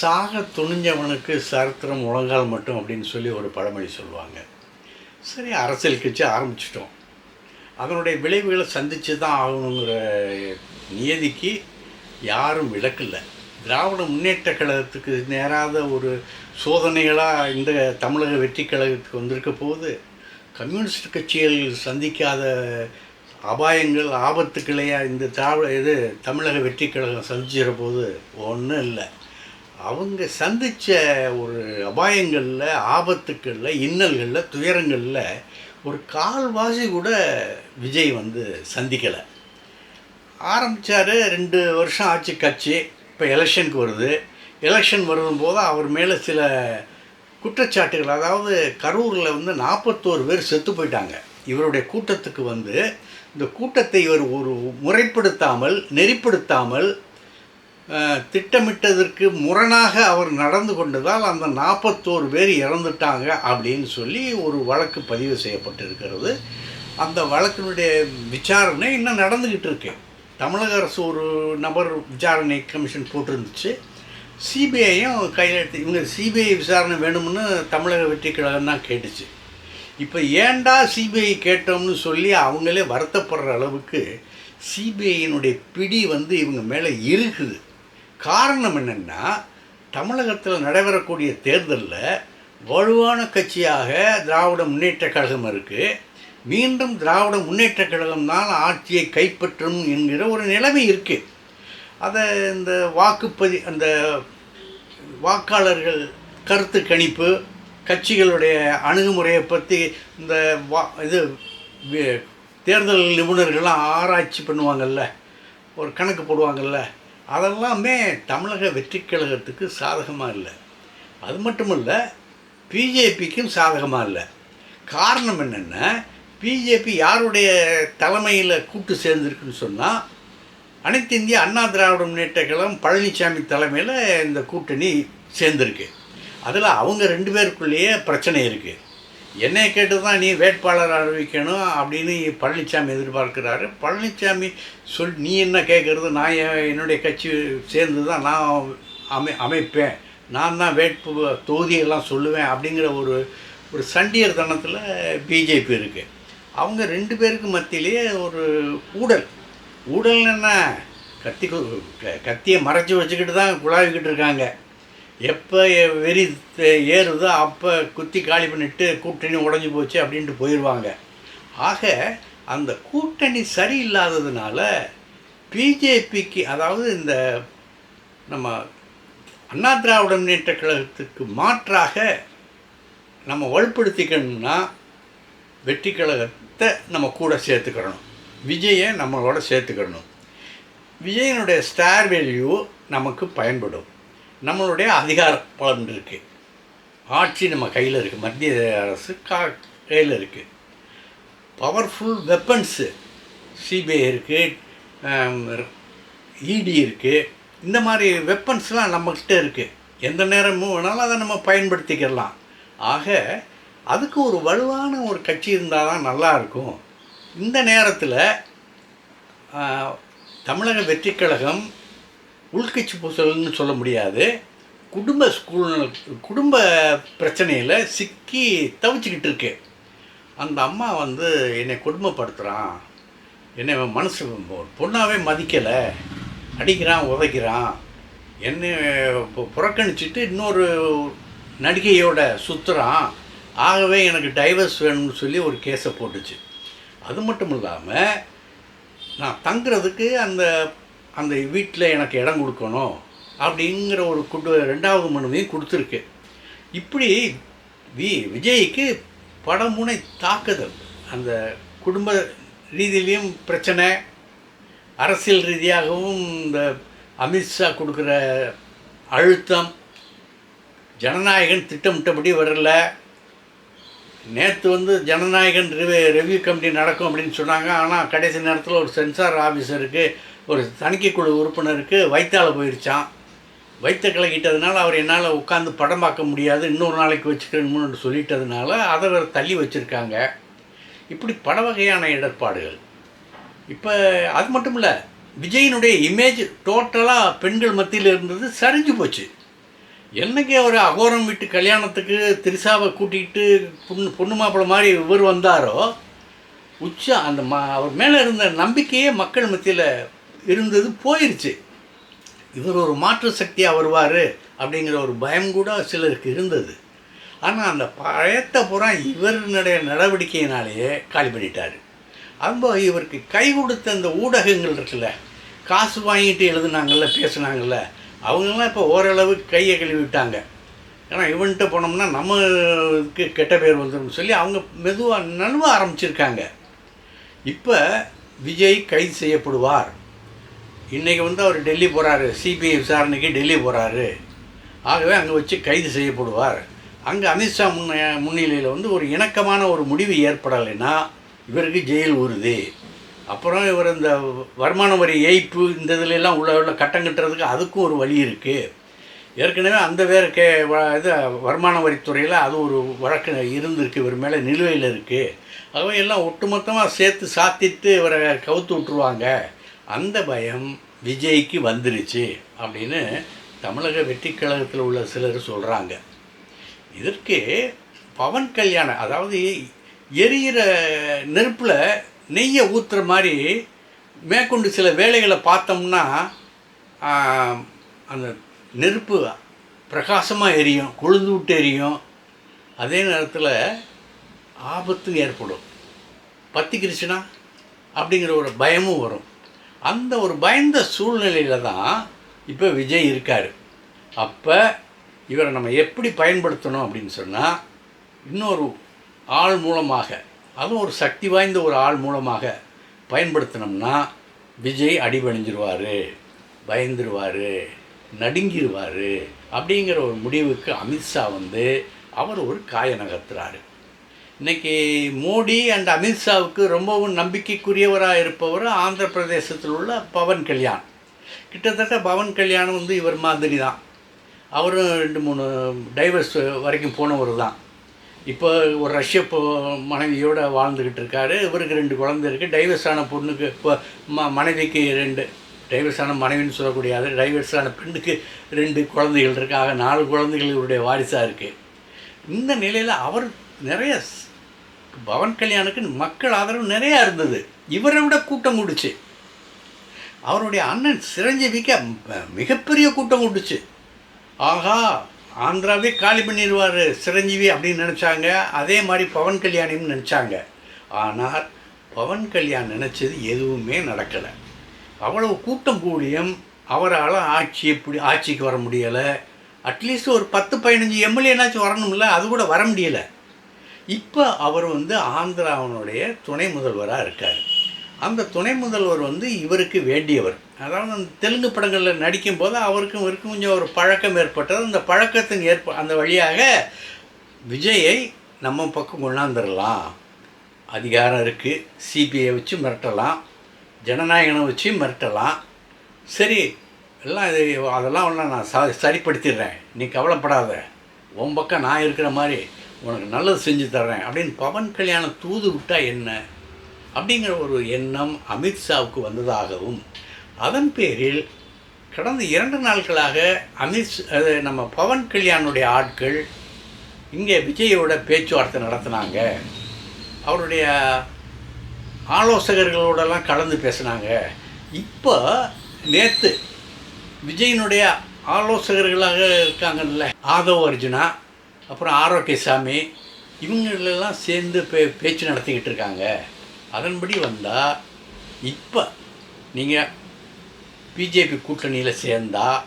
சாக துணிஞ்சவனுக்கு சரித்திரம் முழங்கால் மட்டும் அப்படின்னு சொல்லி ஒரு பழமொழி சொல்லுவாங்க. சரி, அரசியல் கட்சி ஆரம்பிச்சிட்டோம், அதனுடைய விளைவுகளை சந்தித்து தான் ஆகணுங்கிற நியதிக்கு யாரும் விலக்கில்லை. திராவிட முன்னேற்ற கழகத்துக்கு நேராத ஒரு சோதனைகளாக இந்த தமிழக வெற்றி கழகத்துக்கு வந்திருக்க போது கம்யூனிஸ்ட் கட்சிகள் சந்திக்காத அபாயங்கள் ஆபத்துக்களையா இந்த தமிழக வெற்றி கழகம் சந்திச்சிற போது ஒன்றும் இல்லை. அவங்க சந்தித்த ஒரு அபாயங்களில், ஆபத்துக்களில், இன்னல்களில், துயரங்களில் ஒரு கால்வாசி கூட விஜய் சந்திக்கலை. ஆரம்பித்தார், 2 வருஷம் ஆச்சு கட்சி. இப்போ எலெக்ஷனுக்கு வருது. எலெக்ஷன் வரும்போது அவர் மேலே சில குற்றச்சாட்டுகள், அதாவது கரூரில் 41 பேர் செத்து போயிட்டாங்க. இவருடைய கூட்டத்துக்கு இந்த கூட்டத்தை இவர் ஒரு முறைப்படுத்தாமல், நெறிப்படுத்தாமல், திட்டமிட்டதற்கு முரணாக அவர் நடந்து கொண்டதால் அந்த 41 பேர் இறந்துட்டாங்க அப்படின்னு சொல்லி ஒரு வழக்கு பதிவு செய்யப்பட்டிருக்கிறது. அந்த வழக்கினுடைய விசாரணை இன்னும் நடந்துக்கிட்டு இருக்கு. தமிழக அரசு ஒரு நபர் விசாரணை கமிஷன் போட்டிருந்துச்சு. சிபிஐயும் கையில் எடுத்து இவங்க சிபிஐ விசாரணை வேணும்னு தமிழக வெற்றி கழகம் தான் கேட்டுச்சு. இப்போ ஏண்டா சிபிஐ கேட்டோம்னு சொல்லி அவங்களே வருத்தப்படுற அளவுக்கு சிபிஐயினுடைய பிடி இவங்க மேலே இருக்குது. காரணம் என்னென்னா, தமிழகத்தில் நடைபெறக்கூடிய தேர்தலில் வலுவான கட்சியாக திராவிட முன்னேற்ற கழகம் இருக்குது. மீண்டும் திராவிட முன்னேற்ற கழகம் தான் ஆட்சியை கைப்பற்றும் என்கிற ஒரு நிலைமை இருக்குது. அதை இந்த அந்த வாக்காளர்கள் கருத்து கணிப்பு, கட்சிகளுடைய அணுகுமுறையை பற்றி இந்த தேர்தல் நிபுணர்கள்லாம் ஆராய்ச்சி பண்ணுவாங்கள்ல, ஒரு கணக்கு போடுவாங்கள்ல, அதெல்லாமே தமிழக வெற்றி கழகத்துக்கு சாதகமாக இல்லை. அது மட்டும் இல்லை, பிஜேபிக்கும் சாதகமாக இல்லை. காரணம் என்னென்னா, பிஜேபி யாருடைய தலைமையில் கூட்டு சேர்ந்துருக்குன்னு சொன்னால், அனைத்து இந்திய அண்ணா திராவிட முன்னேற்ற கழகம் பழனிசாமி தலைமையில் இந்த கூட்டணி சேர்ந்துருக்கு. அதில் அவங்க 2 பேருக்குள்ளேயே பிரச்சனை இருக்குது. என்னை கேட்டு தான் நீ வேட்பாளர் அறிவிக்கணும் அப்படின்னு பழனிசாமி எதிர்பார்க்குறாரு. பழனிசாமி நீ என்ன கேட்குறது, நான் என்னுடைய கட்சி சேர்ந்து தான் நான் அமைப்பேன், நான் தான் தொகுதியெல்லாம் சொல்லுவேன் அப்படிங்கிற ஒரு சண்டியர் தனத்தில் பிஜேபி இருக்குது. அவங்க 2 பேருக்கு மத்தியிலேயே ஒரு ஊழல் என்ன, கத்தியை மறைச்சி வச்சுக்கிட்டு தான் குழாவிக்கிட்டு இருக்காங்க. எப்போ வெறி ஏறுதோ அப்போ குத்தி காலி பண்ணிவிட்டு கூட்டணி உடஞ்சி போச்சு அப்படின்ட்டு போயிடுவாங்க. ஆக அந்த கூட்டணி சரியில்லாததுனால பிஜேபிக்கு, அதாவது இந்த நம்ம அண்ணா திராவிட முன்னேற்ற கழகத்துக்கு மாற்றாக நம்ம வலுப்படுத்திக்கணும்னா வெற்றி கழகத்தை நம்ம கூட சேர்த்துக்கிறணும், விஜயை நம்மளோட சேர்த்துக்கணும். விஜயனுடைய ஸ்டார் வேல்யூ நமக்கு பயன்படும். நம்மளுடைய அதிகார பலன் இருக்குது, ஆட்சி நம்ம கையில் இருக்குது, மத்திய அரசு கையில் இருக்குது. பவர்ஃபுல் வெப்பன்ஸு சிபிஐ இருக்குது, இடி இருக்குது. இந்த மாதிரி வெப்பன்ஸ்லாம் நம்மக்கிட்ட இருக்குது. எந்த நேரமும் வேணாலும் அதை நம்ம பயன்படுத்திக்கலாம். ஆக அதுக்கு ஒரு வலுவான ஒரு கட்சி இருந்தால் தான் நல்லாயிருக்கும். இந்த நேரத்தில் தமிழக வெற்றி கழகம் உள்கட்சி பூசல்னு சொல்ல முடியாது, குடும்ப பிரச்சனையில் சிக்கி தவிச்சிக்கிட்டு இருக்கு. அந்த அம்மா என்னை கொடுமைப்படுத்துகிறான், என்னை மனசு பொண்ணாகவே மதிக்கலை, அடிக்கிறான், உதைக்கிறான், என்னை புறக்கணிச்சிட்டு இன்னொரு நடிகையோட சுற்றுறான், ஆகவே எனக்கு டைவர்ஸ் வேணும்னு சொல்லி ஒரு கேஸை போட்டுச்சு. அது மட்டும் இல்லாமல் நான் தங்குறதுக்கு அந்த வீட்டில் எனக்கு இடம் கொடுக்கணும் அப்படிங்கிற ஒரு 2வது மனுவையும் கொடுத்துருக்கு. இப்படி விஜய்க்கு படமுனை தாக்குதல், அந்த குடும்ப ரீதியிலையும் பிரச்சனை, அரசியல் ரீதியாகவும் இந்த அமித்ஷா கொடுக்குற அழுத்தம், ஜனநாயகன் திட்டமிட்டபடி வரல. நேற்று ஜனநாயகன் ரெவ்யூ கமிட்டி நடக்கும் அப்படின்னு சொன்னாங்க. ஆனால் கடைசி நேரத்தில் ஒரு சென்சார் ஆஃபீஸருக்கு, ஒரு தணிக்கைக்குழு உறுப்பினருக்கு வயிற்றால போயிடுச்சான். வயிற்ற கலக்கிட்டதுனால அவர் என்னால் உட்காந்து படம் பார்க்க முடியாது, இன்னொரு நாளைக்கு வச்சுக்கிறேன்னு சொல்லிட்டதுனால அதை வேறு தள்ளி வச்சுருக்காங்க. இப்படி பல வகையான இடர்பாடுகள். இப்போ அது மட்டும் இல்லை, விஜயினுடைய இமேஜ் டோட்டலாக பெண்கள் மத்தியில் இருந்தது சரிஞ்சு போச்சு. என்னைக்கு அவர் அகோரம் வீட்டு கல்யாணத்துக்கு திரிசாவை கூட்டிகிட்டு பொண்ணு மாப்பிள்ளை மாதிரி இவர் வந்தாரோ அந்த அவர் மேலே இருந்த நம்பிக்கையே மக்கள் மத்தியில் இருந்தது போயிடுச்சு. இவர் ஒரு மாற்று சக்தியாக வருவார் அப்படிங்கிற ஒரு பயம் கூட சிலருக்கு இருந்தது. ஆனால் அந்த பயத்தை பூரா இவருடைய நடவடிக்கையினாலேயே காலி பண்ணிட்டார். அதுபோல் இவருக்கு கை கொடுத்த அந்த ஊடகங்கள் இருக்குல்ல, காசு வாங்கிட்டு எழுதுனாங்கள்ல, பேசுனாங்கள்ல, அவங்கெல்லாம் இப்போ ஓரளவு கையை கழுவிட்டாங்க. ஏன்னா இவன்கிட்ட போனோம்னா நம்மளுக்கு கெட்ட பேர் வந்துடும் சொல்லி அவங்க மெதுவாக நழுவ ஆரம்பிச்சிருக்காங்க. இப்போ விஜய் கைது செய்யப்படுவார். இன்றைக்கி அவர் டெல்லி போகிறாரு, சிபிஐ விசாரணைக்கு டெல்லி போகிறாரு. ஆகவே அங்கே வச்சு கைது செய்யப்படுவார். அங்கே அமித்ஷா முன்னிலையில் ஒரு இணக்கமான ஒரு முடிவு ஏற்படலைன்னா இவருக்கு ஜெயில் ஊறுது. அப்புறம் இவர் இந்த வருமான வரி ஏய்ப்பு இந்த இதிலெல்லாம் உள்ள கட்டம் கட்டுறதுக்கு அதுக்கும் ஒரு வழி இருக்குது. ஏற்கனவே அந்த வேறு இது வருமான வரித்துறையில் அது ஒரு வழக்கு இருந்திருக்கு, இவர் மேலே நிலுவையில் இருக்குது. ஆகவே எல்லாம் ஒட்டுமொத்தமாக சேர்த்து சாத்திட்டு இவரை கவுத்து விட்டுருவாங்க. அந்த பயம் விஜய்க்கு வந்துருச்சு அப்படின்னு தமிழக வெற்றி கழகத்தில் உள்ள சிலர் சொல்கிறாங்க. இதற்கு பவன் கல்யாணம், அதாவது எரிகிற நெருப்பில் நெய்யை ஊற்றுற மாதிரி மேற்கொண்டு சில வேலைகளை பார்த்தோம்னா அந்த நெருப்பு பிரகாசமாக எரியும், கொழுந்து விட்டு எரியும். அதே நேரத்தில் ஆபத்தும் ஏற்படும். பத்திக்கிருச்சுனா அப்படிங்கிற ஒரு பயமும் வரும். அந்த ஒரு பயந்த சூழ்நிலையில் தான் இப்போ விஜய் இருக்கார். அப்போ இவரை நம்ம எப்படி பயன்படுத்தணும் அப்படின்னு சொன்னால், இன்னொரு ஆள் மூலமாக, அதுவும் ஒரு சக்தி வாய்ந்த ஒரு ஆள் மூலமாக பயன்படுத்தினோம்னா விஜய் அடிபணிஞ்சிருவார், பயந்துருவார், நடுங்கிடுவார் அப்படிங்கிற ஒரு முடிவுக்கு அமித்ஷா அவர் ஒரு காய நகர்த்துறாரு. இன்றைக்கி மோடி அண்ட் அமித்ஷாவுக்கு ரொம்பவும் நம்பிக்கைக்குரியவராக இருப்பவர் ஆந்திர பிரதேசத்தில் உள்ள பவன் கல்யாண். கிட்டத்தட்ட பவன் கல்யாணம் இவர் மாதிரி தான். அவரும் 2-3 டைவர்ஸ் வரைக்கும் போனவர் தான். இப்போ ஒரு ரஷ்ய மனைவியோடு வாழ்ந்துக்கிட்டு இருக்கார். இவருக்கு 2 குழந்தை இருக்குது. டைவர்ஸ் ஆன பொண்ணுக்கு இப்போ மனைவிக்கு 2, டைவர்ஸ் ஆன மனைவின்னு சொல்லக்கூடிய அது டைவர்ஸ் ஆன பெண்ணுக்கு 2 குழந்தைகள் இருக்காங்க. 4 குழந்தைகள் இவருடைய வாரிசாக இருக்குது. இந்த நிலையில் அவர் நிறைய பவன் கல்யாணுக்கு மக்கள் ஆதரவு நிறையா இருந்தது. இவரை விட கூட்டம் கூடுச்சு. அவருடைய அண்ணன் சிரஞ்சீவிக்கு மிகப்பெரிய கூட்டம் கூடுச்சு. ஆகா, ஆந்திராவே காலி பண்ணிடுவார் சிரஞ்சீவி அப்படின்னு நினச்சாங்க. அதே மாதிரி பவன் கல்யாணின்னு நினச்சாங்க. ஆனால் பவன் கல்யாண் நினச்சது எதுவுமே நடக்கலை. அவ்வளவு கூட்டம் கூடியும் அவரால் ஆட்சிக்கு வர முடியலை. அட்லீஸ்ட் ஒரு 10-15 எம்எல்ஏனாச்சும் வரணும்ல, அது கூட வர முடியலை. இப்போ அவர் ஆந்திராவினுடைய துணை முதல்வராக இருக்கார். அந்த துணை முதல்வர் இவருக்கு வேண்டியவர். அதாவது அந்த தெலுங்கு படங்களில் நடிக்கும்போது அவருக்கும் கொஞ்சம் ஒரு பழக்கம் ஏற்பட்டது. அந்த பழக்கத்தின் அந்த வழியாக விஜயை நம்ம பக்கம் கொண்டாந்துடலாம். அதிகாரம் இருக்குது, சிபிஐ வச்சு மிரட்டலாம், ஜனநாயகனை வச்சு மிரட்டலாம். சரி, எல்லாம் அதெல்லாம் ஒன்றும் நான் சரிப்படுத்திடுறேன், நீ கவலைப்படாத, உன் பக்கம் நான் இருக்கிற மாதிரி உனக்கு நல்லது செஞ்சு தர்றேன் அப்படின்னு பவன் கல்யாணம் தூது விட்டால் என்ன அப்படிங்கிற ஒரு எண்ணம் அமித்ஷாவுக்கு வந்ததாகவும், அதன் பேரில் கடந்த 2 நாட்களாக நம்ம பவன் கல்யாணுடைய ஆட்கள் இங்கே விஜயோட பேச்சுவார்த்தை நடத்தினாங்க. அவருடைய ஆலோசகர்களோடெல்லாம் கலந்து பேசினாங்க. இப்போ நேற்று விஜயனுடைய ஆலோசகர்களாக இருக்காங்கல்ல ஆதவ் அர்ஜுனா, அப்புறம் ஆரோக்கியசாமி, இவங்களெல்லாம் சேர்ந்து பேச்சு நடத்திக்கிட்டு இருக்காங்க. அதன்படி வந்தால் இப்போ நீங்கள் பிஜேபி கூட்டணியில் சேர்ந்தால்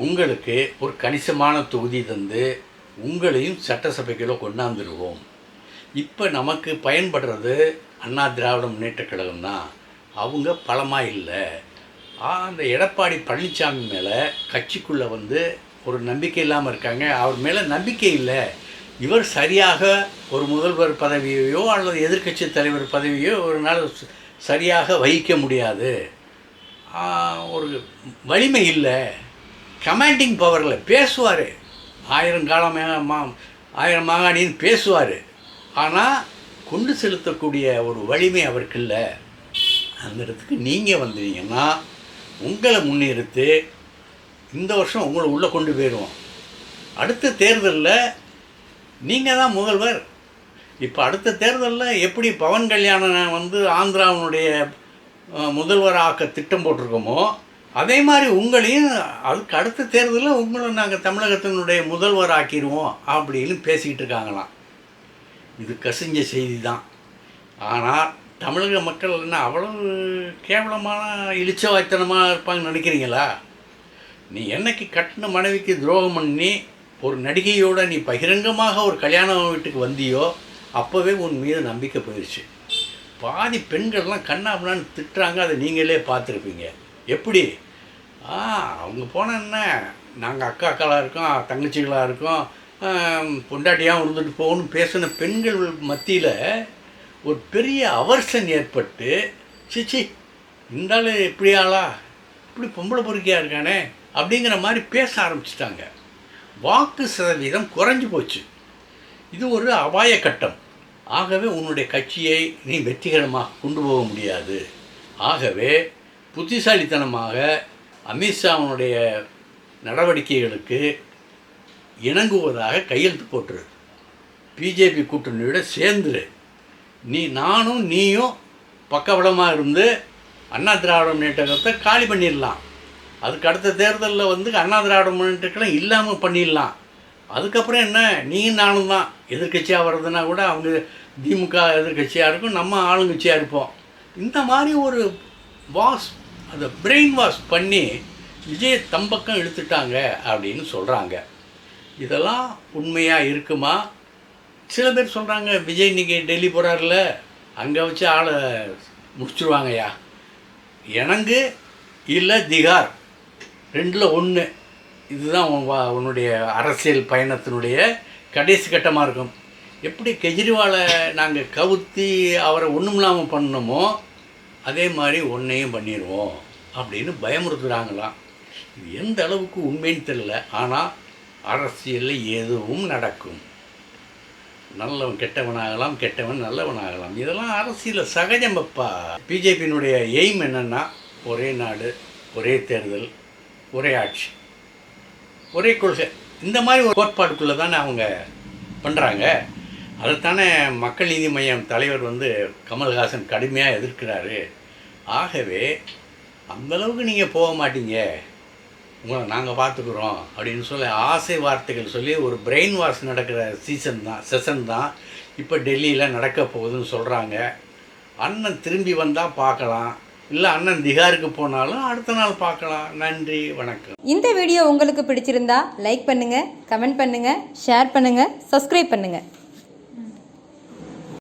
உங்களுக்கு ஒரு கணிசமான தொகுதி தந்து உங்களையும் சட்டசபைக்குள்ளே கொண்டாந்துருவோம். இப்போ நமக்கு பயன்படுறது அண்ணா திராவிட முன்னேற்றக் கழகம் தான். அவங்க பலமாக இல்லை. அந்த எடப்பாடி பழனிசாமி மேலே கட்சிக்குள்ளே ஒரு நம்பிக்கை இல்லாமல் இருக்காங்க. அவர் மேலே நம்பிக்கை இல்லை. இவர் சரியாக ஒரு முதல்வர் பதவியையோ அல்லது எதிர்க்கட்சி தலைவர் பதவியோ ஒரு நாள் சரியாக வகிக்க முடியாது. ஒரு வலிமை இல்லை, கமாண்டிங் பவரில் பேசுவார், 1000 மாகாணின்னு பேசுவார். ஆனால் கொண்டு செலுத்தக்கூடிய ஒரு வலிமை அவருக்கு இல்லை. அந்த இடத்துக்கு நீங்கள் வந்தீங்கன்னா உங்களை முன்னிறுத்து இந்த வருஷம் உங்களை உள்ளே கொண்டு போயிடுவோம். அடுத்த தேர்தலில் நீங்கள் தான் முதல்வர். இப்போ அடுத்த தேர்தலில் எப்படி பவன் கல்யாணன் வந்து ஆந்திராவினுடைய முதல்வராக்க திட்டம் போட்டிருக்கோமோ அதே மாதிரி உங்களையும் அதுக்கு அடுத்த தேர்தலில் உங்களை நாங்கள் தமிழகத்தினுடைய முதல்வர் ஆக்கிடுவோம் அப்படின்னு பேசிக்கிட்டு இருக்காங்களாம். இது கசிஞ்ச செய்தி தான். ஆனால் தமிழக மக்கள் என்ன அவ்வளவு கேவலமான இளிச்சவாய்த்தனமாக இருப்பாங்கன்னு நினைக்கிறீங்களா? நீ என்னைக்கு கட்டின மனைவிக்கு துரோகம் பண்ணி ஒரு நடிகையோடு நீ பகிரங்கமாக ஒரு கல்யாண வீட்டுக்கு வந்தியோ அப்போவே உன் மீது நம்பிக்கை போயிடுச்சு. பாதி பெண்கள்லாம் கண்ணாபுண்ணான்னு திட்டுறாங்க. அதை நீங்களே பார்த்துருப்பீங்க. எப்படி அவங்க போனேன்னா நாங்கள் அக்காக்களாக இருக்கோம், தங்கச்சிகளாக இருக்கோம், பொண்டாட்டியாக இருந்துட்டு போகணும்னு பேசின பெண்கள் மத்தியில் ஒரு பெரிய அவர்சன் ஏற்பட்டு சிச்சி இருந்தாலும் இப்படி ஆளா இப்படி பொம்பளை பொறுக்கியாக இருக்கானே அப்படிங்கிற மாதிரி பேச ஆரம்பிச்சிட்டாங்க. வாக்கு சதவீதம் குறைஞ்சி போச்சு. இது ஒரு அபாய கட்டம். ஆகவே உன்னுடைய கட்சியை நீ வெற்றிகரமாக கொண்டு போக முடியாது. ஆகவே புத்திசாலித்தனமாக அமித்ஷாவுடைய நடவடிக்கைகளுக்கு இணங்குவதாக கையெழுத்து போட்டுரு. பிஜேபி கூட்டணியோட சேர்ந்துரு. நானும் நீயும் பக்கபலமாக இருந்து அண்ணா திராவிட முன்னேற்றத்தை காலி பண்ணிடலாம். அதுக்கு அடுத்த தேர்தலில் வந்து அண்ணா திராவிட முன்னேற்றங்களும் இல்லாமல் பண்ணிடலாம். அதுக்கப்புறம் என்ன, நீயும் நானும் தான் எதிர்கட்சியாக வர்றதுனா கூட அவங்க திமுக எதிர்கட்சியாக இருக்கும், நம்ம ஆளுங்கட்சியாக இருப்போம். இந்த மாதிரி ஒரு அதை பிரெயின் வாஷ் பண்ணி விஜயை தம்பக்கம் இழுத்துட்டாங்க அப்படின்னு சொல்கிறாங்க. இதெல்லாம் உண்மையாக இருக்குமா? சில பேர் சொல்கிறாங்க விஜய் இன்றைக்கி டெல்லி போகிறார்ல அங்கே வச்சு ஆளை முடிச்சுருவாங்கய்யா. எனக்கு இல்லை திகார் ரெண்டில் ஒன்று. இதுதான் உன்னுடைய அரசியல் பயணத்தினுடைய கடைசி கட்டமாக இருக்கும். எப்படி கெஜ்ரிவாலை நாங்கள் கவுத்தி அவரை ஒன்றும் இல்லாமல் பண்ணணுமோ அதே மாதிரி ஒன்றையும் பண்ணிடுவோம் அப்படின்னு பயமுறுத்துகிறாங்களாம். இது எந்த அளவுக்கு உண்மைன்னு தெரியல. ஆனால் அரசியலில் எதுவும் நடக்கும். நல்லவன் கெட்டவனாகலாம், கெட்டவன் நல்லவனாகலாம். இதெல்லாம் அரசியலில் சகஜமப்பா. பிஜேபியினுடைய எய்ம் என்னென்னா ஒரே நாடு, ஒரே தேர்தல், ஒரே ஆட்சி, ஒரே கொள்கை. இந்த மாதிரி ஒரு கோட்பாடுக்குள்ளே தானே அவங்க பண்ணுறாங்க. அதைத்தானே மக்கள் நீதி மையம் தலைவர் வந்து கமல்ஹாசன் கடுமையாக எதிர்க்கிறாரு. ஆகவே அந்தளவுக்கு நீங்கள் போக மாட்டீங்க, உங்களை நாங்கள் பார்த்துக்குறோம் அப்படின்னு சொல்லி ஆசை வார்த்தைகள் சொல்லி ஒரு பிரெயின் வாஷ் நடக்கிற செஷன் தான் இப்போ டெல்லியில் நடக்க போகுதுன்னு சொல்கிறாங்க. அண்ணன் திரும்பி வந்தால் பார்க்கலாம், இல்லை அண்ணன் திகாருக்கு போனாலும் அடுத்த நாள் பார்க்கலாம். நன்றி, வணக்கம். இந்த வீடியோ உங்களுக்கு பிடிச்சிருந்தா லைக் பண்ணுங்கள், கமெண்ட் பண்ணுங்கள், ஷேர் பண்ணுங்கள், சப்ஸ்கிரைப் பண்ணுங்கள்.